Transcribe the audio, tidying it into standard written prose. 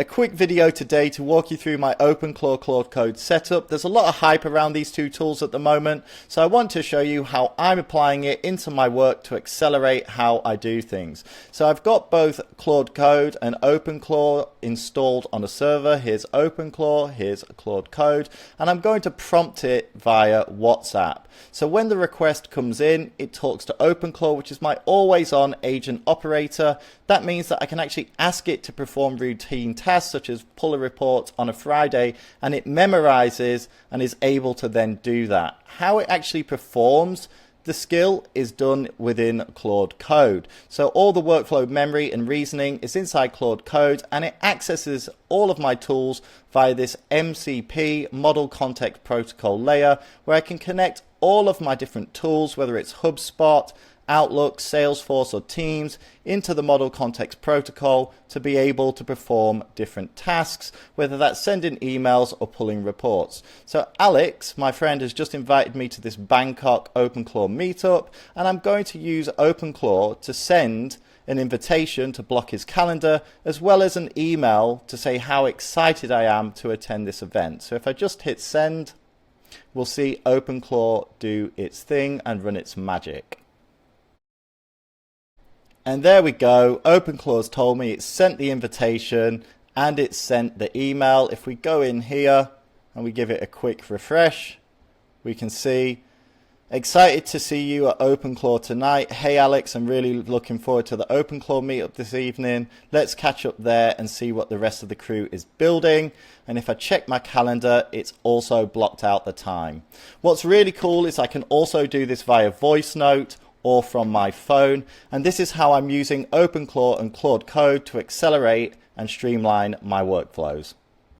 A quick video today to walk you through my OpenClaw Claude Code setup. There's a lot of hype around these two tools at the moment, so I want to show you how I'm applying it into my work to accelerate how I do things. So I've got both Claude Code and OpenClaw installed on a server. Here's OpenClaw, here's Claude Code, and I'm going to prompt it via WhatsApp. So when the request comes in, it talks to OpenClaw, which is my always-on agent operator. That means that I can actually ask it to perform routine tasks such as pull a report on a Friday, and it memorizes and is able to then do that. How it actually performs the skill is done within Claude Code. So all the workflow memory and reasoning is inside Claude Code, and it accesses all of my tools via this MCP model context protocol layer, where I can connect all of my different tools, whether it's HubSpot, Outlook, Salesforce or Teams, into the model context protocol to be able to perform different tasks, whether that's sending emails or pulling reports. So Alex, my friend, has just invited me to this Bangkok OpenClaw meetup, and I'm going to use OpenClaw to send an invitation to block his calendar, as well as an email to say how excited I am to attend this event. So if I just hit send, we'll see OpenClaw do its thing and run its magic. And there we go. OpenClaw's told me it's sent the invitation and it's sent the email. If we go in here and we give it a quick refresh, we can see, excited to see you at OpenClaw tonight. Hey Alex, I'm really looking forward to the OpenClaw meetup this evening. Let's catch up there and see what the rest of the crew is building. And if I check my calendar, it's also blocked out the time. What's really cool is I can also do this via voice note or from my phone, and this is how I'm using OpenClaw and Claude Code to accelerate and streamline my workflows.